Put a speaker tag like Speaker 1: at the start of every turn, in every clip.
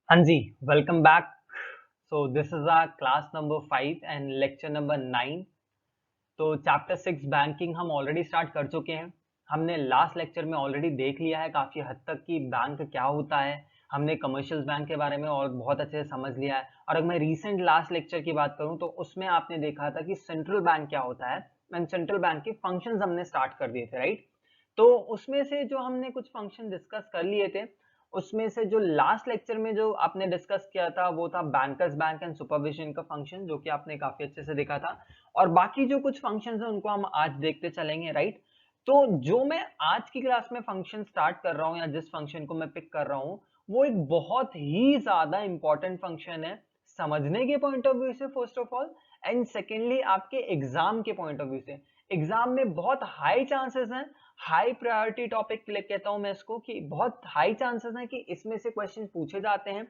Speaker 1: हाँ जी, welcome back. So this is our class number 5 and lecture number 9। तो chapter 6 banking हम already start कर चुके हैं। हमने लास्ट लेक्चर में ऑलरेडी देख लिया है काफ़ी हद तक कि बैंक क्या होता है। हमने कमर्शियल बैंक के बारे में और बहुत अच्छे से समझ लिया है। और अगर मैं रीसेंट लास्ट लेक्चर की बात करूं तो उसमें आपने देखा था कि सेंट्रल बैंक क्या होता है एंड सेंट्रल बैंक के फंक्शंस हमने स्टार्ट कर दिए थे, राइट। तो उसमें से जो हमने कुछ फंक्शन डिस्कस कर लिए थे, उसमें से जो लास्ट लेक्चर में जो आपने डिस्कस किया था वो था बैंकर्स बैंक एंड सुपरविजन का फंक्शन, जो कि आपने काफी अच्छे से देखा था। और बाकी जो कुछ फंक्शंस हैं उनको हम आज देखते चलेंगे, राइट। तो जो मैं आज की क्लास में फंक्शन स्टार्ट कर रहा हूँ या जिस फंक्शन को मैं पिक कर रहा हूँ वो एक बहुत ही ज्यादा इंपॉर्टेंट फंक्शन है समझने के पॉइंट ऑफ व्यू से, first of all, and secondly आपके एग्जाम के पॉइंट ऑफ व्यू से। एग्जाम में बहुत हाई चांसेस हैं, हाई प्रायोरिटी टॉपिक कहता हूं मैं इसको, कि बहुत हाई चांसेस हैं कि इसमें से क्वेश्चन पूछे जाते हैं।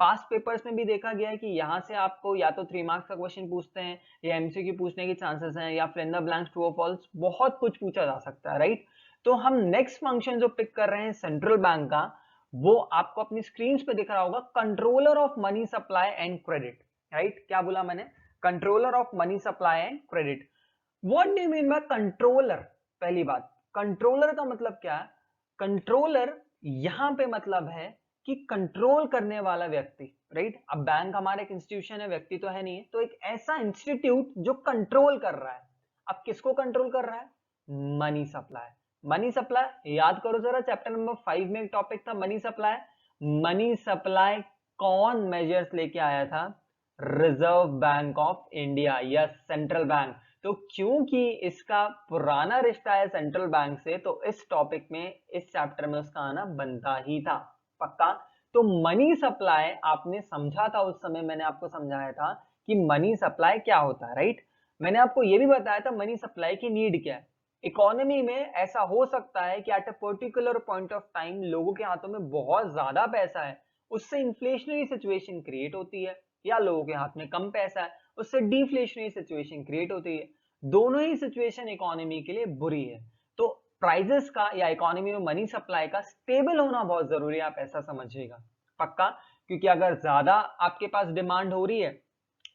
Speaker 1: पास्ट पेपर्स में भी देखा गया है कि यहाँ से आपको या तो 3 मार्क्स का क्वेश्चन पूछते हैं या एमसीक्यू पूछने की चांसेस हैं, या फिर इन द ब्लैंक्स ट्रू और फॉल्स बहुत कुछ पूछा जा सकता है, राइट। तो हम नेक्स्ट फंक्शन जो पिक कर रहे हैं सेंट्रल बैंक का, वो आपको अपनी स्क्रीन पे दिख रहा होगा, controller of money supply and credit, right. क्या बोला मैंने? Controller of money supply and credit. What do you mean by controller? पहली बात, कंट्रोलर का मतलब क्या है? कंट्रोलर यहां पे मतलब है कि कंट्रोल करने वाला व्यक्ति, राइट। अब बैंक हमारा एक इंस्टीट्यूशन है, व्यक्ति तो है नहीं है, तो एक ऐसा इंस्टीट्यूट जो कंट्रोल कर रहा है। अब किसको कंट्रोल कर रहा है? Money supply. मनी सप्लाई याद करो जरा, चैप्टर नंबर 5 में एक टॉपिक था मनी सप्लाई। मनी सप्लाई कौन मेजर्स लेके आया था? रिजर्व बैंक ऑफ इंडिया या सेंट्रल बैंक। तो क्योंकि इसका पुराना रिश्ता है सेंट्रल बैंक से, तो इस टॉपिक में, इस चैप्टर में उसका आना बनता ही था, पक्का। तो मनी सप्लाई आपने समझा था उस समय, मैंने आपको समझाया था कि मनी सप्लाई क्या होता है, राइट। मैंने आपको यह भी बताया था मनी सप्लाई की नीड क्या है। इकोनॉमी में ऐसा हो सकता है कि at a particular point of time लोगों के हाथों में बहुत ज्यादा पैसा है, उससे इंफ्लेशनरी सिचुएशन क्रिएट होती है, या लोगों के हाथ में कम पैसा है, उससे डिफ्लेशनरी सिचुएशन क्रिएट होती है। दोनों ही सिचुएशन इकोनॉमी के लिए बुरी है। तो प्राइजेस का या इकोनॉमी में मनी सप्लाई का स्टेबल होना बहुत जरूरी है, आप ऐसा समझिएगा, पक्का। क्योंकि अगर ज्यादा आपके पास डिमांड हो रही है,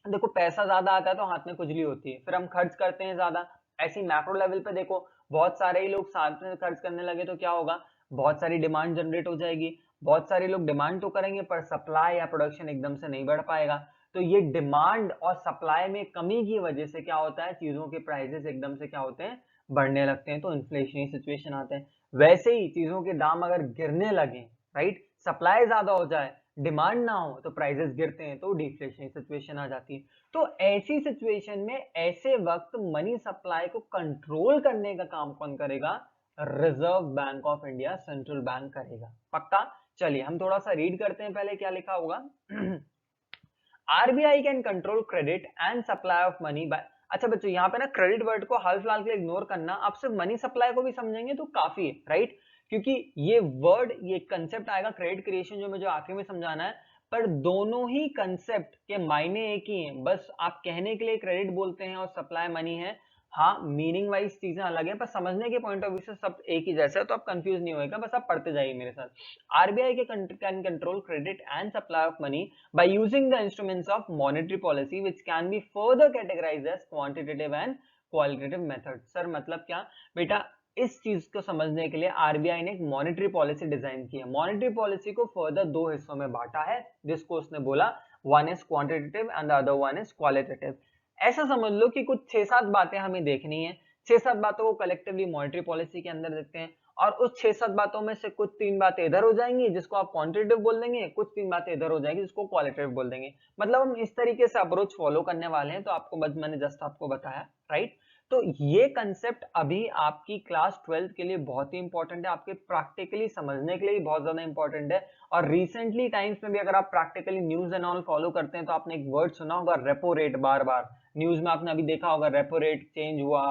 Speaker 1: देखो पैसा ज्यादा आता है तो हाथ में खुजली होती है, फिर हम खर्च करते हैं ज्यादा। ऐसी मैक्रो लेवल पे देखो, बहुत सारे ही लोग साथ में खर्च करने लगे तो क्या होगा? बहुत सारी डिमांड जनरेट हो जाएगी। बहुत सारे लोग डिमांड तो करेंगे पर सप्लाई या प्रोडक्शन एकदम से नहीं बढ़ पाएगा। तो ये डिमांड और सप्लाई में कमी की वजह से क्या होता है? चीजों के प्राइसेस एकदम से क्या होते हैं? बढ़ने लगते हैं, तो इन्फ्लेशनरी सिचुएशन आते हैं। वैसे ही चीजों के दाम अगर गिरने लगे, राइट, सप्लाई ज्यादा हो जाए, डिमांड ना हो, तो प्राइसेस गिरते हैं, तो डिफ्लेशनरी सिचुएशन आ जाती है। तो ऐसी सिचुएशन में, ऐसे वक्त मनी सप्लाई को कंट्रोल करने का काम कौन करेगा? Reserve bank of India, central bank करेगा, पक्का। चलिए हम थोड़ा सा रीड करते हैं, पहले क्या लिखा होगा। RBI can control credit and supply of money by. अच्छा बच्चों, यहाँ पे ना क्रेडिट वर्ड को हाल फिलहाल के लिए इग्नोर करना, आप सिर्फ मनी सप्लाई को भी समझेंगे तो काफी है, राइट। क्योंकि ये वर्ड, ये कंसेप्ट आएगा क्रेडिट क्रिएशन, जो मुझे आखिर में समझाना है। पर दोनों ही कंसेप्ट के मायने एक ही हैं, बस आप कहने के लिए क्रेडिट बोलते हैं और सप्लाई मनी है। हाँ, मीनिंग वाइज चीजें अलग हैं, पर समझने के पॉइंट ऑफ व्यू से सब एक ही जैसा है, तो आप कंफ्यूज नहीं होएगा, बस आप पढ़ते जाइए मेरे साथ। आरबीआई के can control credit and supply of money by using the instruments of monetary policy which can be further categorized as quantitative and qualitative methods। Sir मतलब क्या? बेटा, इस चीज को समझने के लिए आरबीआई ने एक मॉनेटरी पॉलिसी डिजाइन की है। मॉनेटरी पॉलिसी को फर्दर दो हिस्सों में बांटा है, जिसको उसने बोला one is quantitative and the other one is qualitative. ऐसा समझ लो कि कुछ 6-7 बातें हमें देखनी है, 6-7 बातों को कलेक्टिवली मॉनेटरी पॉलिसी के अंदर देखते हैं। और उस 6-7 बातों में से कुछ 3 बातें इधर हो जाएंगी जिसको आप क्वांटिटेटिव बोल देंगे, कुछ 3 बातें इधर हो जाएंगी जिसको क्वालिटेटिव बोल देंगे। मतलब हम इस तरीके से अप्रोच फॉलो करने वाले हैं, तो आपको मैंने जस्ट आपको बताया, राइट। तो ये कंसेप्ट अभी आपकी क्लास 12th के लिए बहुत ही इंपॉर्टेंट है, आपके प्रैक्टिकली समझने के लिए बहुत ज्यादा इंपॉर्टेंट है। और रिसेंटली टाइम्स में भी अगर आप practically news and all follow करते हैं तो आपने एक वर्ड सुना होगा, रेपो रेट। बार बार न्यूज में आपने अभी देखा होगा, रेपो रेट चेंज हुआ,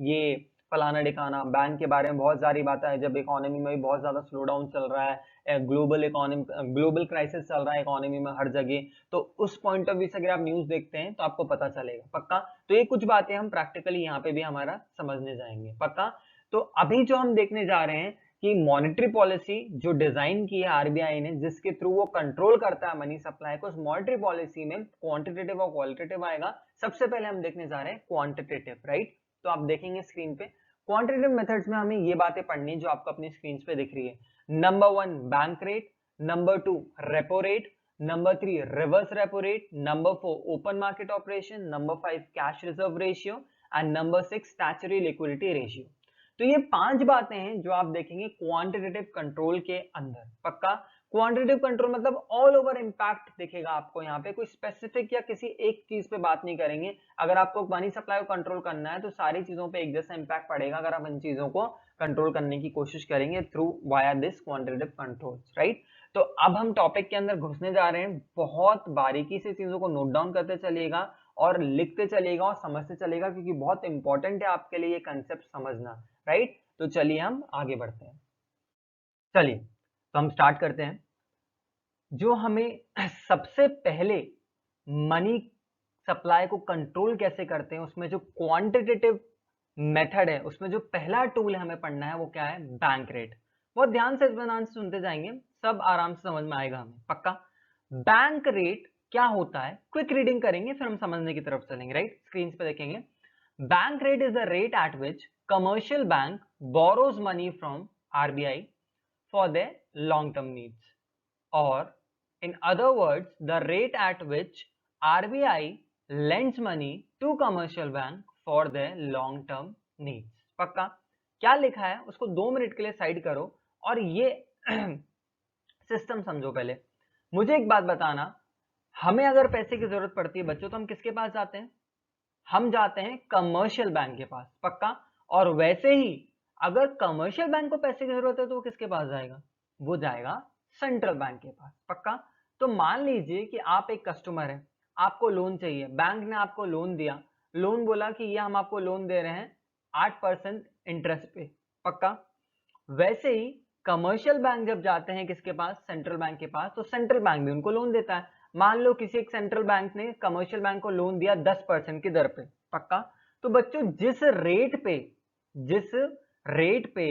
Speaker 1: ये फलाना ढिकाना। बैंक के बारे में बहुत सारी बातें हैं, जब इकोनॉमी में भी बहुत ज्यादा स्लो डाउन चल रहा है, ग्लोबल इकोनॉमी, ग्लोबल क्राइसिस चल रहा है इकोनॉमी में हर जगह, तो उस पॉइंट ऑफ व्यू से अगर आप न्यूज देखते हैं तो आपको पता चलेगा, पक्का। तो ये कुछ बातें हम प्रैक्टिकली यहाँ पे भी हमारा समझने जाएंगे, पक्का। तो अभी जो हम देखने जा रहे हैं कि मॉनेटरी पॉलिसी जो डिजाइन की है आरबीआई ने, जिसके थ्रू वो कंट्रोल करता है मनी सप्लाई को, उस मॉनेटरी पॉलिसी में क्वांटिटेटिव और क्वालिटेटिव आएगा। सबसे पहले हम देखने जा रहे हैं क्वांटिटेटिव, राइट। तो आप देखेंगे स्क्रीन पे क्वांटिटेटिव मेथड्स में हमें ये बातें पढ़नी जो आपको अपनी स्क्रीन पे दिख रही है। Number 1 bank rate, number 2 repo rate, number 3 reverse repo rate, number 4 open market operation, number 5 cash reserve ratio and number 6 statutory liquidity ratio. तो ये 5 बातें हैं जो आप देखेंगे क्वांटिटेटिव कंट्रोल के अंदर। पक्का क्वांटिटेटिव कंट्रोल मतलब ऑल ओवर इंपैक्ट दिखेगा आपको यहाँ पे, कोई स्पेसिफिक या किसी एक चीज पे बात नहीं करेंगे। अगर आपको मनी सप्लाई को कंट्रोल करना है तो सारी चीजों पे एक जैसा इंपैक्ट पड़ेगा अगर आप इन चीजों को कंट्रोल करने की कोशिश करेंगे through via this quantitative control, right. तो अब हम टॉपिक के अंदर घुसने जा रहे हैं। बहुत बारीकी से चीजों को नोट डाउन करते चलिएगा और लिखते चलिएगा और समझते चलिएगा, क्योंकि बहुत इंपॉर्टेंट है आपके लिए ये कंसेप्ट समझना, राइट। तो चलिए हम आगे बढ़ते हैं। चलिए तो हम स्टार्ट करते हैं। जो हमें सबसे पहले मनी सप्लाई को कंट्रोल कैसे करते हैं, उसमें जो क्वांटिटेटिव मेथड है, उसमें जो पहला टूल हमें पढ़ना है वो क्या है, बैंक रेट। बहुत ध्यान से इस बयान से सुनते जाएंगे, सब आराम से समझ में आएगा हमें। पक्का बैंक रेट क्या होता है, क्विक रीडिंग करेंगे फिर हम समझने की तरफ चलेंगे, राइट। स्क्रीन पे देखेंगे, bank rate is the rate at which commercial bank borrows money from RBI for their long-term needs, or in other words, the rate at which RBI lends money to commercial bank for their long-term needs. पक्का क्या लिखा है उसको 2 minute के लिए side करो और ये सिस्टम समझो। पहले मुझे एक बात बताना, हमें अगर पैसे की जरूरत पड़ती है बच्चों तो हम किसके पास जाते हैं, हम जाते हैं कमर्शियल बैंक के पास। पक्का और वैसे ही अगर कमर्शियल बैंक को पैसे की जरूरत है तो वो किसके पास जाएगा, वो जाएगा सेंट्रल बैंक के पास। पक्का तो मान लीजिए कि आप एक कस्टमर है, आपको लोन चाहिए, बैंक ने आपको लोन दिया, लोन बोला कि ये हम आपको लोन दे रहे हैं 8% इंटरेस्ट पे। पक्का वैसे ही कमर्शियल बैंक जब जाते हैं किसके पास, सेंट्रल बैंक के पास, तो सेंट्रल बैंक भी उनको लोन देता है। मान लो किसी एक सेंट्रल बैंक ने कमर्शियल बैंक को लोन दिया 10% की दर पे। पक्का तो बच्चों जिस रेट पे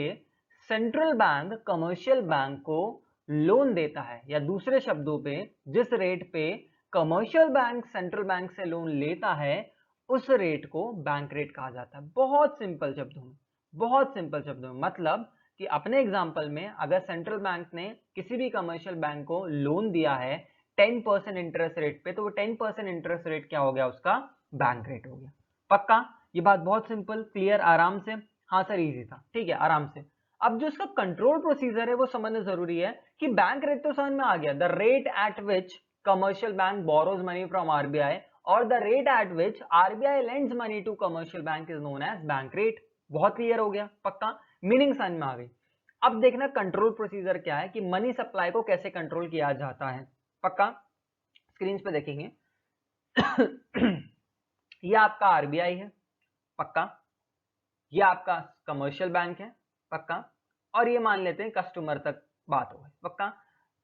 Speaker 1: सेंट्रल बैंक कमर्शियल बैंक को लोन देता है, या दूसरे शब्दों पे जिस रेट पे कमर्शियल बैंक सेंट्रल बैंक से लोन लेता है, उस रेट को बैंक रेट कहा जाता है। बहुत सिंपल शब्दों में, बहुत सिंपल शब्दों में मतलब कि अपने एग्जांपल में अगर सेंट्रल बैंक ने किसी भी कमर्शियल बैंक को लोन दिया है 10% इंटरेस्ट रेट पे, तो वो 10% इंटरेस्ट रेट क्या हो गया, उसका बैंक रेट हो गया। पक्का ये बात बहुत सिंपल, क्लियर, आराम से। हाँ सर इजी था, ठीक है, आराम से। अब जो इसका कंट्रोल प्रोसीजर है वो समझना जरूरी है कि बैंक रेट तो समझ में आ गया, the rate at which commercial bank borrows money from RBI और the rate at which RBI lends money to commercial bank is known as bank rate. बहुत क्लियर हो गया, पक्का मीनिंग समझ में आ गई। अब देखना कंट्रोल प्रोसीजर क्या है कि मनी सप्लाई को कैसे कंट्रोल किया जाता है। पक्का स्क्रीन पे देखेंगे ये आपका आरबीआई है, पक्का ये आपका कमर्शियल बैंक है, पक्का और ये मान लेते हैं कस्टमर तक बात हो गई। पक्का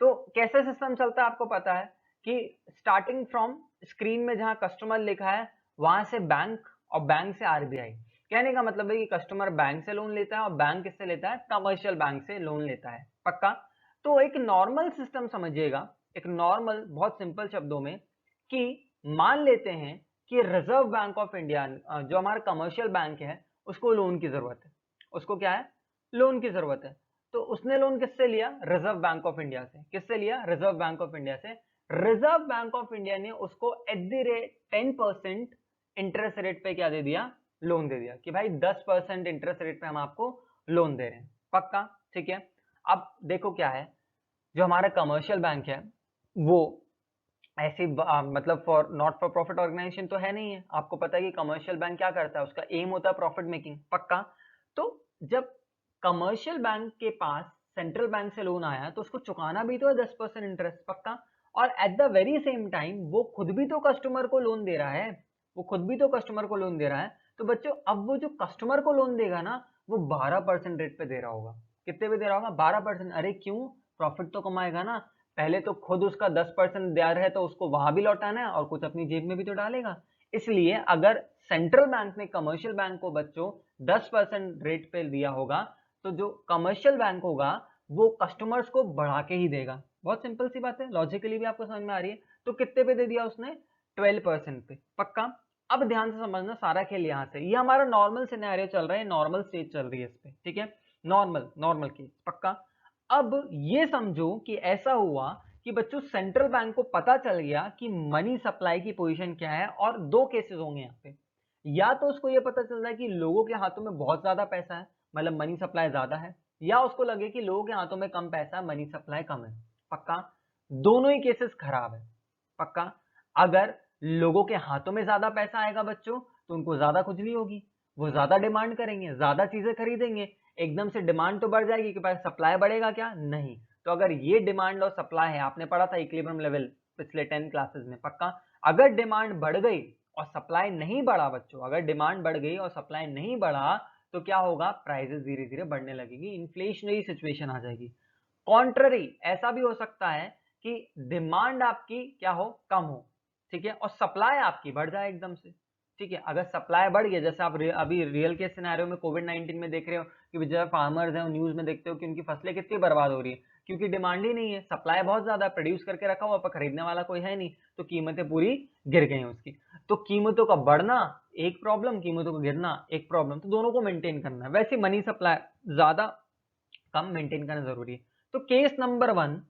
Speaker 1: तो कैसे सिस्टम चलता है आपको पता है कि स्टार्टिंग फ्रॉम स्क्रीन में जहां कस्टमर लिखा है वहां से बैंक और बैंक से आरबीआई। कहने का मतलब है कि कस्टमर बैंक से लोन लेता है और बैंक किससे लेता है, कमर्शियल बैंक से लोन लेता है। पक्का तो एक नॉर्मल सिस्टम समझिएगा, एक नॉर्मल बहुत सिंपल शब्दों में कि मान लेते हैं कि रिजर्व बैंक ऑफ इंडिया जो हमारा कमर्शियल बैंक है उसको लोन की जरूरत है, उसको क्या है, लोन की जरूरत है। तो उसने लोन किससे लिया, रिजर्व बैंक ऑफ इंडिया से। किससे लिया, रिजर्व बैंक ऑफ इंडिया से। रिजर्व बैंक ऑफ इंडिया ने उसको at the rate 10% interest rate पे क्या दे दिया, लोन दे दिया कि भाई 10% इंटरेस्ट रेट पे हम आपको लोन दे रहे हैं। पक्का ठीक है। अब देखो क्या है, जो हमारा कमर्शियल बैंक है वो ऐसी मतलब for not for profit organization तो है नहीं है। आपको पता है कि कमर्शियल बैंक क्या करता है, उसका एम होता है प्रॉफिट मेकिंग। पक्का तो जब कमर्शियल बैंक के पास सेंट्रल बैंक से लोन आया तो उसको चुकाना भी तो है 10% इंटरेस्ट। पक्का और eight the very same time वो खुद भी तो कस्टमर को लोन दे रहा है, वो खुद भी तो कस्टमर को लोन दे रहा है। तो बच्चों अब वो जो कस्टमर को लोन देगा ना वो 12% रेट पे दे रहा होगा। कितने पे दे रहा होगा, 12%। अरे क्यों, प्रॉफिट तो कमाएगा ना, पहले तो खुद उसका 10% ब्याज है तो उसको वहां भी लौटाना है और कुछ अपनी जेब में भी तो डालेगा। इसलिए अगर सेंट्रल बैंक ने कमर्शियल बैंक को बच्चों 10% रेट पे दिया होगा तो जो कमर्शियल बैंक होगा वो कस्टमर्स को बढ़ा के ही देगा। बहुत सिंपल सी बात है, लॉजिकली भी आपको समझ में आ रही है। तो कितने पे दे दिया उसने? 12% पे। पक्का? अब ध्यान से समझना सारा खेल यहाँ से, ये हमारा नॉर्मल सिनेरियो चल रहा है, नॉर्मल स्टेज चल रही है इस पे, ठीक है, नॉर्मल केस। पक्का? अब ये समझो कि ऐसा हुआ कि बच्चों सेंट्रल बैंक को पता चल गया कि मनी सप्लाई की पोजीशन क्या है, और दो केसेस होंगे यहाँ पे। या तो उसको ये पता चल रहा है कि लोगों के हाथों में बहुत ज्यादा पैसा है, मतलब मनी सप्लाई ज्यादा है, या उसको लगे कि लोगों के हाथों में कम पैसा है, मनी सप्लाई कम है। पक्का? दोनों ही केसेस खराब है। पक्का? अगर लोगों के हाथों में ज्यादा पैसा आएगा बच्चों, तो उनको ज्यादा खुजली होगी, वो ज्यादा डिमांड करेंगे, ज्यादा चीजें खरीदेंगे, एकदम से डिमांड तो बढ़ जाएगी, कि सप्लाई बढ़ेगा क्या? नहीं। तो अगर ये डिमांड और सप्लाई है, आपने पढ़ा था इक्विलिब्रियम लेवल पिछले 10 क्लासेस में। पक्का? अगर डिमांड बढ़ गई और सप्लाई नहीं बढ़ा बच्चों, अगर डिमांड बढ़ गई और सप्लाई नहीं बढ़ा, तो क्या होगा? प्राइसेस धीरे धीरे बढ़ने लगेगी, इन्फ्लेशनरी सिचुएशन आ जाएगी। कॉन्ट्ररी ऐसा भी हो सकता है कि डिमांड आपकी क्या हो? कम हो, ठीक है, और सप्लाई आपकी बढ़ जाए एकदम से। ठीक है, अगर सप्लाई बढ़ गई, जैसे आप अभी रियल के सिनेरियो में कोविड-19 में देख रहे हो कि बेचारे फार्मर्स हैं, न्यूज में देखते हो कि उनकी फसलें कितनी बर्बाद हो रही है, क्योंकि डिमांड ही नहीं है, सप्लाई बहुत ज्यादा प्रोड्यूस करके रखा हुआ, पर खरीदने वाला कोई है नहीं, तो कीमतें पूरी गिर गई हैं उसकी। तो कीमतों का बढ़ना एक प्रॉब्लम, कीमतों का गिरना एक प्रॉब्लम, तो दोनों को मेंटेन करना है। वैसे मनी सप्लाई ज्यादा कम मेंटेन करना जरूरी है। तो केस नंबर 1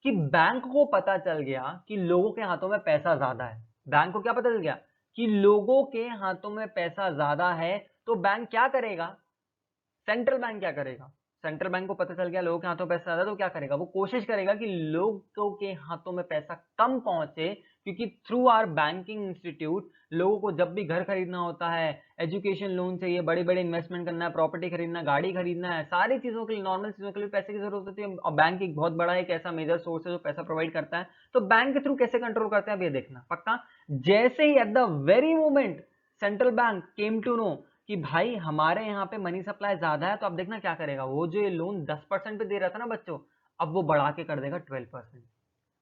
Speaker 1: कि बैंक को पता चल गया कि लोगों के हाथों में पैसा ज्यादा है। बैंक को क्या पता चल गया? कि लोगों के हाथों में पैसा ज्यादा है, तो बैंक क्या करेगा? सेंट्रल बैंक क्या करेगा? सेंट्रल बैंक को पता चल गया लोगों के हाथों में पैसा ज्यादा, तो क्या करेगा? वो कोशिश करेगा कि लोगों के हाथों में पैसा कम पहुंचे, क्योंकि थ्रू आवर बैंकिंग इंस्टीट्यूट लोगों को जब भी घर खरीदना होता है, एजुकेशन लोन चाहिए, बड़े बड़े इन्वेस्टमेंट करना है, प्रॉपर्टी खरीदना, गाड़ी खरीदना है, सारी चीजों के लिए, नॉर्मल चीजों के लिए पैसे की जरूरत होती है, और बैंक एक बहुत बड़ा एक ऐसा मेजर सोर्स है जो पैसा प्रोवाइड करता है। तो बैंक के थ्रू कैसे कंट्रोल करते हैं, अब ये देखना। पक्का? जैसे ही at the very moment central bank came to know कि भाई हमारे यहाँ पे मनी सप्लाई ज्यादा है, तो अब देखना क्या करेगा, वो जो ये लोन 10% पे दे रहा था ना बच्चों, अब वो बढ़ा के कर देगा 12%।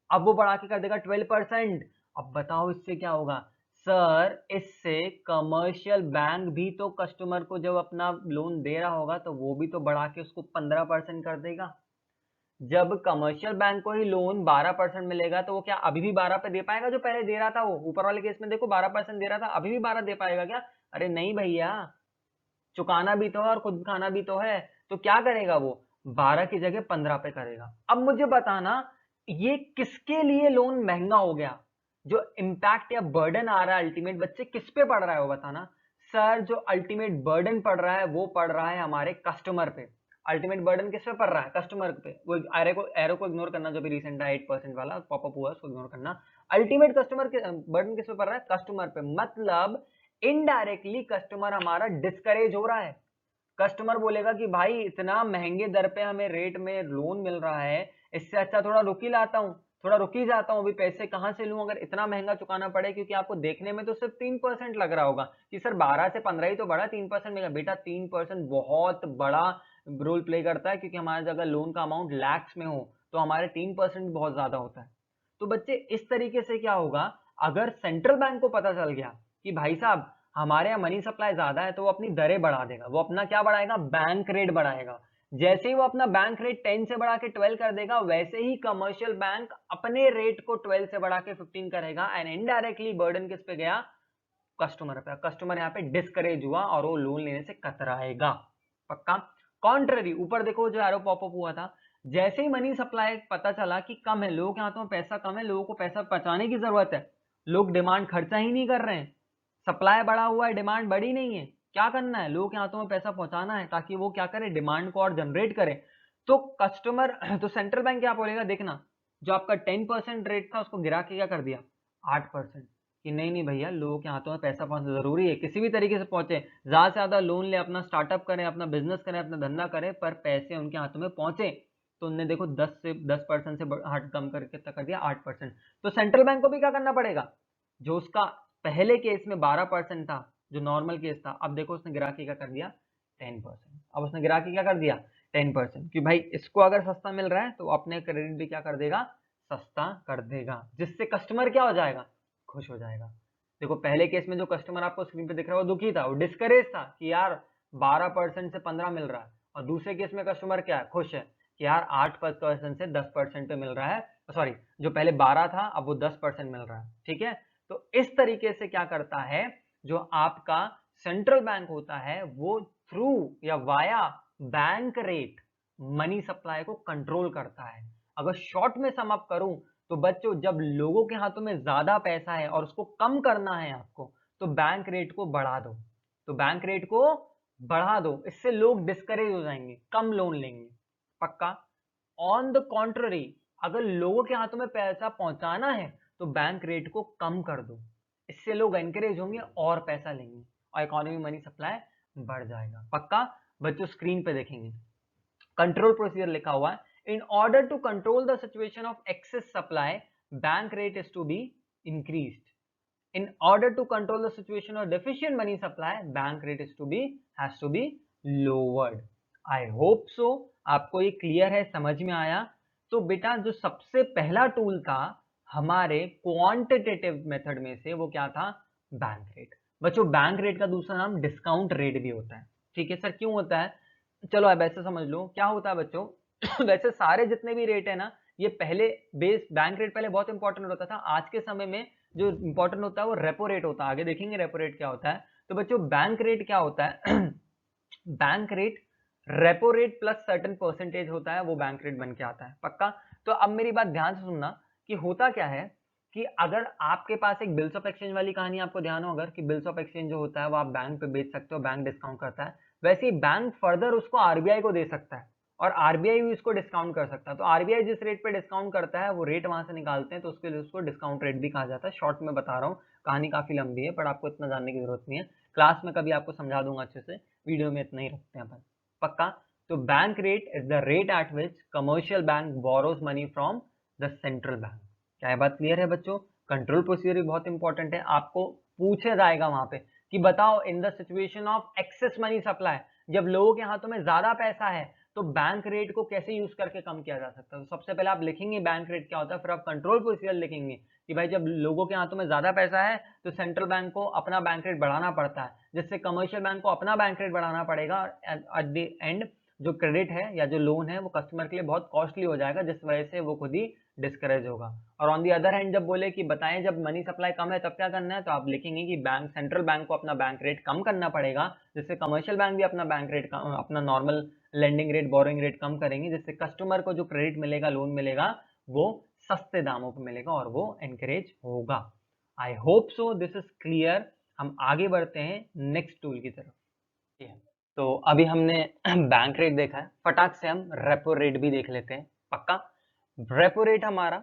Speaker 1: अब वो बढ़ा के कर देगा 12%। अब बताओ इससे क्या होगा? सर, इससे कमर्शियल बैंक भी तो कस्टमर को जब अपना लोन दे रहा होगा, तो वो भी तो बढ़ा के उसको 15% कर देगा। जब कमर्शियल बैंक को ही लोन 12% मिलेगा, तो वो क्या अभी भी 12 पे दे पाएगा जो पहले दे रहा था? वो ऊपर वाले केस में देखो 12% दे रहा था, अभी भी 12 दे पाएगा क्या? अरे नहीं भैया, चुकाना भी तो है और खुद खाना भी तो है। तो क्या करेगा वो? 12 की जगह 15 पे करेगा। अब मुझे बताना, ये किसके लिए लोन महंगा हो गया? जो इम्पैक्ट या बर्डन आ रहा है अल्टीमेट बच्चे किस पे पड़ रहा है, वो बताना। सर, जो अल्टीमेट बर्डन पड़ रहा है वो पड़ रहा है हमारे कस्टमर पे। अल्टीमेट बर्डन किस पे पड़ रहा है? कस्टमर पे। वो एरो को इग्नोर करना, जो भी रिसेंट 8% वाला पॉपअप हुआ उसको इग्नोर करना। अल्टीमेट कस्टमर के बर्डन किस पे पड़ रहा है? कस्टमर पे। मतलब इनडायरेक्टली कस्टमर हमारा डिस्करेज हो रहा है। कस्टमर बोलेगा कि भाई इतना महंगे दर पे हमें रेट में लोन मिल रहा है, इससे अच्छा थोड़ा रुक ही लाता हूँ, थोड़ा रुक ही जाता हूँ, अभी पैसे कहाँ से लूं अगर इतना महंगा चुकाना पड़े। क्योंकि आपको देखने में तो सिर्फ 3% लग रहा होगा कि सर 12 से 15 ही तो बढ़ा, 3% मिलेगा। बेटा 3% बहुत बड़ा रोल प्ले करता है, क्योंकि हमारे अगर लोन का अमाउंट लैक्स में हो तो हमारे 3% बहुत ज्यादा होता है। तो बच्चे इस तरीके से क्या होगा, अगर सेंट्रल बैंक को पता चल गया कि भाई साहब हमारे यहाँ मनी सप्लाई ज्यादा है, तो वो अपनी दरें बढ़ा देगा। वो अपना क्या बढ़ाएगा? बैंक रेट बढ़ाएगा। जैसे ही वो अपना बैंक रेट 10 से बढ़ा के 12 कर देगा, वैसे ही कमर्शियल बैंक अपने रेट को 12 से बढ़ा के 15 करेगा, एंड इनडायरेक्टली बर्डन किस पे गया? कस्टमर पे। कस्टमर यहाँ पे डिस्करेज हुआ और वो लोन लेने से कतराएगा। पक्का? कॉन्ट्ररी, ऊपर देखो जो एरो पॉपअप हुआ था, जैसे ही मनी सप्लाई पता चला कि कम है, लोगों के हाथों में पैसा कम है, लोगों को पैसा बचाने की जरूरत है, लोग डिमांड खर्चा ही नहीं कर रहे हैं, सप्लाई बढ़ा हुआ है, डिमांड बढ़ी नहीं है, क्या करना है? लोगों के हाथों में पैसा पहुंचाना है, ताकि वो क्या करे? डिमांड को और जनरेट करे। तो कस्टमर तो सेंट्रल बैंक क्या बोलेगा, देखना, जो आपका 10% रेट था उसको गिरा के क्या कर दिया? 8%। कि नहीं नहीं भैया, लोगों के हाथों में पैसा पहुंचना जरूरी है, किसी भी तरीके से पहुंचे, ज्यादा से ज्यादा लोन ले, अपना स्टार्टअप करें, अपना बिजनेस करें, अपना धंधा करें, पर पैसे उनके हाथों में पहुंचे। तो उनने देखो 10% से हट कम करके तक कर दिया 8%। तो सेंट्रल बैंक को भी क्या करना पड़ेगा? जो उसका पहले केस में 12% था, जो नॉर्मल केस था, अब देखो उसने गिरा के क्या कर दिया? 10%। अब उसने गिरा के क्या कर दिया? 10%। कि भाई इसको अगर सस्ता मिल रहा है, तो अपने क्रेडिट भी क्या कर देगा? सस्ता कर देगा, जिससे कस्टमर क्या हो जाएगा? खुश हो जाएगा। देखो पहले केस में जो कस्टमर आपको स्क्रीन पे दिख रहा है वो दुखी था, वो डिस्करेज था कि यार 12% से 15 मिल रहा है, और दूसरे केस में कस्टमर क्या है, खुश है कि यार 8% से 10% पे मिल रहा है, सॉरी जो पहले 12 था अब वो 10% मिल रहा है, ठीक है। तो इस तरीके से क्या करता है, जो आपका सेंट्रल बैंक होता है वो थ्रू या via bank rate money supply को कंट्रोल करता है। अगर शॉर्ट में सम अप करूं तो बच्चों, जब लोगों के हाथों में ज्यादा पैसा है और उसको कम करना है आपको, तो बैंक रेट को बढ़ा दो, तो बैंक रेट को बढ़ा दो, इससे लोग डिस्करेज हो जाएंगे, कम लोन लेंगे, पक्का। ऑन द कॉन्ट्ररी, अगर लोगों के हाथों में पैसा पहुंचाना है तो बैंक रेट को कम कर दो, इससे लोग एनकरेज होंगे और पैसा लेंगे और इकोनॉमी मनी सप्लाई बढ़ जाएगा, पक्का। बच्चों स्क्रीन पे देखेंगे कंट्रोल प्रोसीजर लिखा हुआ है, in order to control the situation of excess supply bank rate is to be increased, in order to control the situation of deficient money supply bank rate is to be has to be lowered. I hope so आपको ये clear है, समझ में आया। तो बेटा जो सबसे पहला टूल था हमारे क्वांटिटेटिव मेथड में से, वो क्या था, बैंक रेट। बच्चों बैंक रेट का दूसरा नाम डिस्काउंट रेट भी होता है, ठीक है सर क्यों होता है, चलो अब ऐसे समझ लो क्या होता है बच्चों। वैसे सारे जितने भी रेट है ना, ये पहले बेस बैंक रेट पहले बहुत इंपॉर्टेंट होता था, आज के समय में जो इंपॉर्टेंट होता है वो रेपो रेट होता है, आगे देखेंगे रेपो रेट क्या होता है। तो बच्चों बैंक रेट क्या होता है, bank rate repo rate plus certain percentage होता है, वो बैंक रेट बन के आता है, पक्का। तो अब मेरी बात ध्यान से सुनना कि होता क्या है कि अगर आपके पास एक बिल्स ऑफ एक्सचेंज वाली कहानी आपको ध्यान हो, अगर कि बिल्स ऑफ एक्सचेंज जो होता है वो आप बैंक पे बेच सकते हो, बैंक डिस्काउंट करता है, वैसे ही बैंक फर्दर उसको आरबीआई को दे सकता है और आरबीआई भी उसको डिस्काउंट कर सकता है। तो आरबीआई जिस रेट पे डिस्काउंट करता है वो रेट वहां से निकालते हैं, तो उसके लिए उसको डिस्काउंट रेट भी कहा जाता है। शॉर्ट में बता रहा हूँ, कहानी काफी लंबी है पर आपको इतना जानने की जरूरत नहीं है, क्लास में कभी आपको समझा दूंगा अच्छे से, वीडियो में इतना ही रखते हैं अपन, पक्का। तो bank rate is the rate at which commercial bank borrows money from the central bank. क्या ये बात क्लियर है बच्चों। कंट्रोल प्रोसीजर भी बहुत इंपॉर्टेंट है, आपको पूछा जाएगा वहां पे कि बताओ in the situation of excess money supply, जब लोगों के हाथों में ज्यादा पैसा है तो बैंक रेट को कैसे यूज करके कम किया जा सकता है। तो सबसे पहले आप लिखेंगे बैंक रेट क्या होता है, फिर आप कंट्रोल प्रोसीजर लिखेंगे कि भाई जब लोगों के हाथों में ज्यादा पैसा है तो सेंट्रल बैंक को अपना बैंक रेट बढ़ाना पड़ता है, जिससे कमर्शियल बैंक को अपना बैंक रेट बढ़ाना पड़ेगा, और एट द एंड जो क्रेडिट है या जो लोन है वो कस्टमर के लिए बहुत कॉस्टली हो जाएगा, जिस वजह से वो खुद ही डिस्करेज होगा। और ऑन दी अदर हैंड जब बोले कि बताएं जब मनी सप्लाई कम है तब क्या करना है, तो आप लिखेंगे कि बैंक सेंट्रल बैंक को अपना बैंक रेट कम करना पड़ेगा, जिससे कमर्शियल बैंक भी अपना बैंक रेट अपना normal lending rate borrowing rate कम करेंगे, जिससे कस्टमर को जो क्रेडिट मिलेगा लोन मिलेगा वो सस्ते दामों पर मिलेगा और वो एनकरेज होगा। I hope so this is clear. हम आगे बढ़ते हैं नेक्स्ट टूल की तरफ। तो अभी हमने बैंक रेट देखा है, फटाक से हम रेपो रेट भी देख लेते हैं, पक्का। रेपो रेट हमारा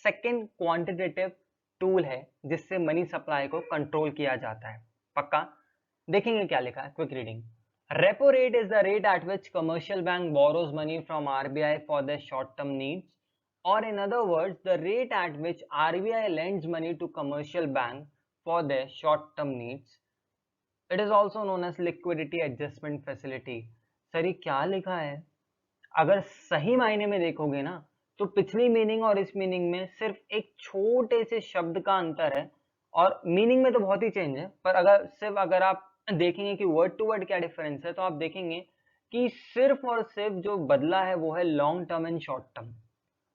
Speaker 1: सेकेंड क्वांटिटेटिव टूल है जिससे मनी सप्लाई को कंट्रोल किया जाता है, पक्का। देखेंगे क्या लिखा है, quick reading. Repo rate is the rate at which commercial bank borrows money from RBI for the short term needs, or in other words the rate at which RBI lends money to commercial bank for their short term needs. It is also known as liquidity adjustment facility. Sir ये क्या लिखा है, अगर सही मायने में देखोगे ना तो पिछली मीनिंग और इस मीनिंग में सिर्फ एक छोटे से शब्द का अंतर है, और मीनिंग में तो बहुत ही चेंज है, पर अगर आप देखेंगे कि वर्ड टू वर्ड क्या डिफरेंस है, तो आप देखेंगे कि सिर्फ और सिर्फ जो बदला है वो है long term and short term.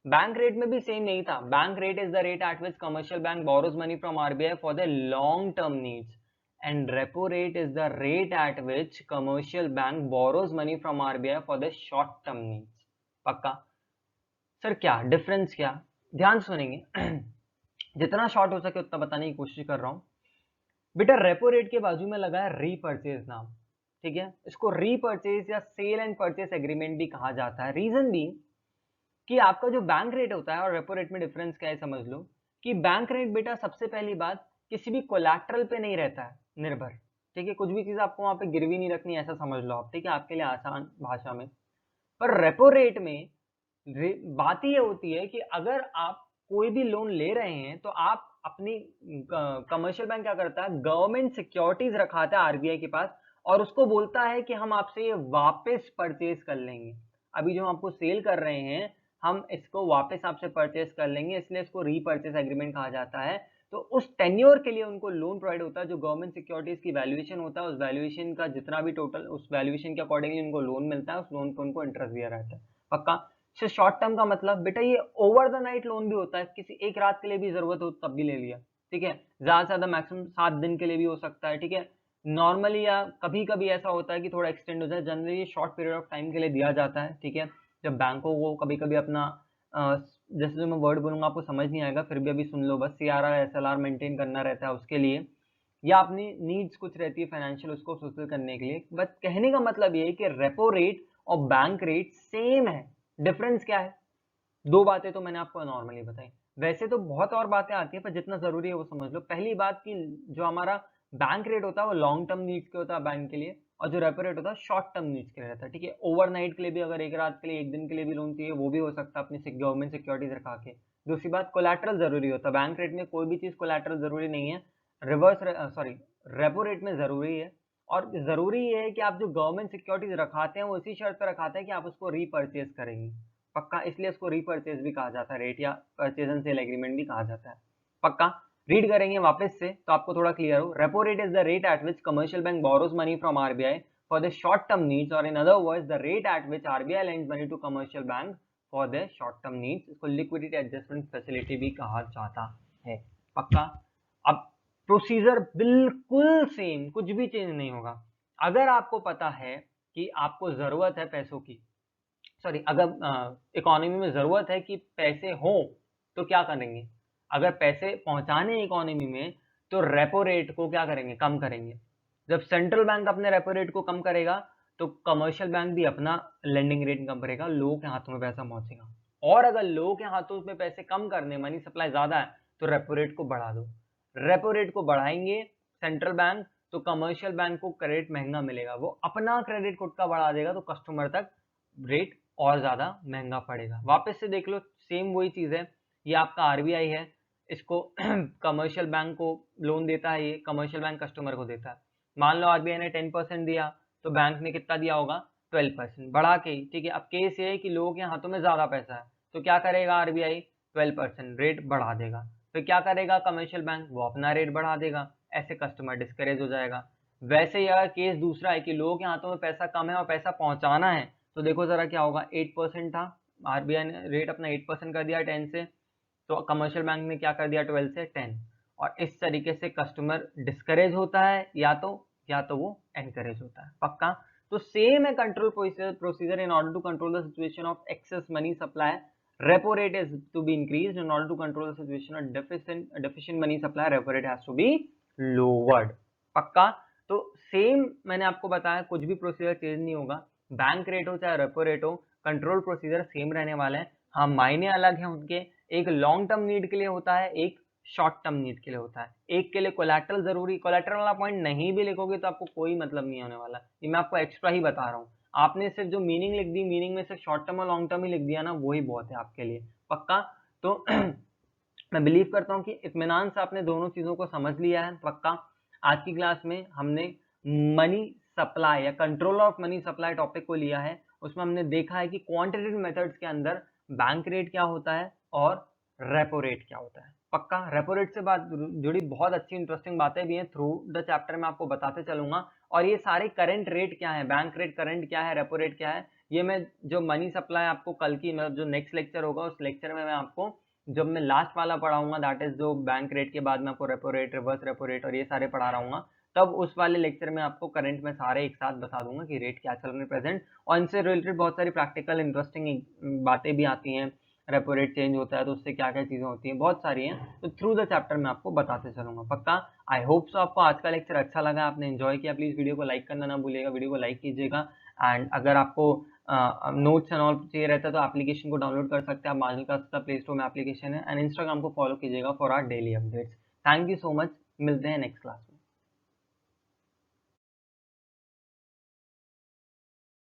Speaker 1: Bank rate में भी सेम नहीं था, bank rate is the rate at which commercial bank borrows money from RBI for the long term needs, and repo rate is the rate at which commercial bank borrows money from RBI for the short term needs, पक्का। Sir क्या difference, क्या, ध्यान सुनेंगे। जितना short हो सके उतना बताने की कोशिश कर रहा हूं। बेटा रेपो रेट के बाजू में लगा है रीपर्चेज नाम, ठीक है, इसको रीपर्चेज या सेल एंड परचेज एग्रीमेंट भी कहा जाता है। रीजन भी कि आपका जो बैंक रेट होता है और रेपो रेट में डिफरेंस क्या है, समझ लो कि बैंक रेट बेटा सबसे पहली बात किसी भी कोलैटरल पे नहीं रहता है निर्भर, ठीक है, कुछ भी चीज आपको वहां पे गिरवी नहीं रखनी, ऐसा समझ लो आप, ठीक है, आपके लिए आसान भाषा में। पर रेपो रेट में बात ये होती है कि अगर आप कोई भी लोन ले रहे हैं तो आप अपनी कमर्शियल बैंक क्या करता है, गवर्नमेंट सिक्योरिटीज रखाता है आरबीआई के पास और उसको बोलता है कि हम आपसे ये वापस परचेज कर लेंगे, अभी जो हम आपको सेल कर रहे हैं हम इसको वापस आपसे परचेज कर लेंगे, इसलिए इसको रीपर्चेज एग्रीमेंट कहा जाता है। तो उस टेन्योर के लिए उनको लोन प्रोवाइड होता है, जो गवर्नमेंट सिक्योरिटीज की वैल्यूएशन होता है, उस वैल्यूएशन का जितना भी टोटल, उस वैल्यूएशन के अकॉर्डिंगली उनको लोन मिलता है, उस लोन पे उनको इंटरेस्ट दिया रहता है। पक्का। से शॉर्ट टर्म का मतलब बेटा ये ओवर द नाइट लोन भी होता है, किसी एक रात के लिए भी जरूरत हो तब भी ले लिया, ठीक है। ज्यादा से ज्यादा मैक्सिमम 7 दिन के लिए भी हो सकता है, ठीक है। नॉर्मली या कभी कभी ऐसा होता है कि थोड़ा एक्सटेंड हो जाए, generally short period of time के लिए दिया जाता है, ठीक है। जब बैंकों को कभी कभी अपना जैसे जो मैं वर्ड बोलूंगा आपको समझ नहीं आएगा, फिर भी अभी सुन लो बस, CRR SLR मेंटेन करना रहता है उसके लिए, या अपनी नीड्स कुछ रहती है फाइनेंशियल, उसको फुलफिल करने के लिए। बट कहने का मतलब ये है कि रेपो रेट और बैंक रेट सेम है, डिफरेंस क्या है? दो बातें तो मैंने आपको नॉर्मली बताई, वैसे तो बहुत और बातें आती है, पर जितना जरूरी है वो समझ लो। पहली बात की जो हमारा बैंक रेट होता है वो लॉन्ग टर्म नीड्स के होता है बैंक के लिए, और जो रेपो रेट होता है शॉर्ट टर्म नीड्स के लिए रहता है, ठीक है। ओवरनाइट के लिए भी, अगर एक रात के लिए, एक दिन के लिए भी लोन चाहिए वो भी हो सकता है अपनी गवर्नमेंट सिक्योरिटीज रखा के। दूसरी बात, कोलैटरल जरूरी होता है बैंक रेट में, कोई भी चीज कोलैटरल जरूरी नहीं है, रेपो रेट में जरूरी है। और जरूरी ये है कि आप जो गवर्नमेंट सिक्योरिटीज रखाते हैं वो इसी शर्त पर रखाते हैं कि आप उसको रीपर्चेज करेंगे। पक्का, इसलिए इसको रीपर्चेज भी कहा जाता है, रेट या परचेज एंड सेल एग्रीमेंट भी कहा जाता है। पक्का। रीड करेंगे वापस से तो आपको थोड़ा क्लियर हो। Repo rate is the rate at which commercial bank borrows money from RBI for the short term needs, और in other words the rate at which RBI lends money to commercial bank for the short term needs. इसको liquidity adjustment facility भी कहा जाता है। पक्का। अब procedure बिल्कुल same, कुछ भी चेंज नहीं होगा। अगर आपको पता है कि आपको जरूरत है पैसों की, सॉरी, अगर इकोनॉमी में जरूरत है कि पैसे हो तो क्या करेंगे? अगर पैसे पहुंचाने इकोनॉमी में तो रेपो रेट को क्या करेंगे? कम करेंगे। जब सेंट्रल बैंक अपने रेपो रेट को कम करेगा तो कमर्शियल बैंक भी अपना लेंडिंग रेट कम करेगा, लोगों के हाथों में पैसा पहुंचेगा। और अगर लोगों के हाथों में पैसे कम करने, मनी सप्लाई ज्यादा है, तो रेपो रेट को बढ़ा दो। रेपो रेट को बढ़ाएंगे सेंट्रल बैंक तो कमर्शियल बैंक को क्रेडिट महंगा मिलेगा, वो अपना क्रेडिट खुद का बढ़ा देगा, तो कस्टमर तक रेट और ज्यादा महंगा पड़ेगा। वापस से देख लो, सेम वही चीज है। ये आपका आरबीआई है, इसको कमर्शियल बैंक को लोन देता है, ये कमर्शियल बैंक कस्टमर को देता है। मान लो आरबीआई ने 10% दिया तो बैंक ने कितना दिया होगा? 12% बढ़ा के ही, ठीक है। अब केस ये है कि लोगों के हाथों में ज्यादा पैसा है, तो क्या करेगा आरबीआई? 12% रेट बढ़ा देगा। फिर क्या करेगा कमर्शियल बैंक? वो अपना रेट बढ़ा देगा, ऐसे कस्टमर डिस्करेज हो जाएगा। वैसे ही अगर केस दूसरा है कि लोगों के हाथों में पैसा कम है और पैसा पहुंचाना है, तो देखो जरा क्या होगा। 8% था, आरबीआई ने रेट अपना 8% कर दिया 10 से, तो कमर्शियल बैंक ने क्या कर दिया 12 से 10। और इस तरीके से कस्टमर डिस्करेज होता है या तो वो एनकरेज होता है। पक्का। तो सेम है control procedure in order to control the situation of excess money supply, repo rate is to be increased in order to control the situation of deficient money supply, repo rate has to be lowered। पक्का। तो same मैंने आपको बताया, कुछ भी procedure change नहीं होगा, bank rate हो चाहे रेपो रेट हो, कंट्रोल प्रोसीजर सेम रहने वाला है। हाँ, मायने अलग हैं उनके, एक लॉन्ग टर्म नीड के लिए होता है, एक शॉर्ट टर्म नीड के लिए होता है। एक के लिए कोलैटरल जरूरी, कोलैटरल वाला पॉइंट नहीं भी लिखोगे तो आपको कोई मतलब नहीं होने वाला, ये मैं आपको एक्स्ट्रा ही बता रहा हूँ। आपने सिर्फ जो मीनिंग लिख दी, मीनिंग में सिर्फ शॉर्ट टर्म और लॉन्ग टर्म ही लिख दिया ना, वही बहुत है आपके लिए। पक्का। तो मैं बिलीव करता हूँ कि इत्मीनान से आपने दोनों चीजों को समझ लिया है। पक्का। आज की क्लास में हमने मनी सप्लाई या control of money supply topic को लिया है। उसमें हमने देखा है कि क्वांटिटेटिव मेथड्स के अंदर बैंक रेट क्या होता है और रेपो रेट क्या होता है। पक्का। रेपो रेट से बात जुड़ी बहुत अच्छी इंटरेस्टिंग बातें भी हैं, थ्रू द चैप्टर में आपको बताते चलूंगा। और ये सारे करंट रेट क्या है, बैंक रेट करंट क्या है, रेपो रेट क्या है, ये मैं जो मनी सप्लाई आपको कल की, मतलब जो नेक्स्ट लेक्चर होगा उस लेक्चर में मैं आपको, जब मैं लास्ट वाला पढ़ाऊंगा, दैट इज जो बैंक रेट के बाद में आपको repo rate, reverse repo rate और ये सारे पढ़ा रहा हूँ, तब उस वाले लेक्चर में आपको करंट में सारे एक साथ बता दूंगा कि रेट क्या चल रहे हैं प्रेजेंट। और इनसे रिलेटेड बहुत सारी प्रैक्टिकल इंटरेस्टिंग बातें भी आती हैं, रेपो रेट चेंज होता है तो उससे क्या क्या चीजें होती हैं, बहुत सारी हैं, तो थ्रू द चैप्टर में आपको बताते चलूंगा। पक्का। आई होप सो आपको आज का लेक्चर अच्छा लगा, आपने एंजॉय किया। प्लीज वीडियो को लाइक करना ना भूलिएगा, वीडियो को लाइक कीजिएगा। एंड अगर आपको नोट्स एंड ऑल चाहिए रहता है तो एप्लीकेशन को डाउनलोड कर सकते हैं आप, मार्जिन क्लास का प्ले स्टोर में एप्लीकेशन है। एंड इंस्टाग्राम को फॉलो कीजिएगा for our daily updates. Thank you so much, मिलते हैं नेक्स्ट क्लास में।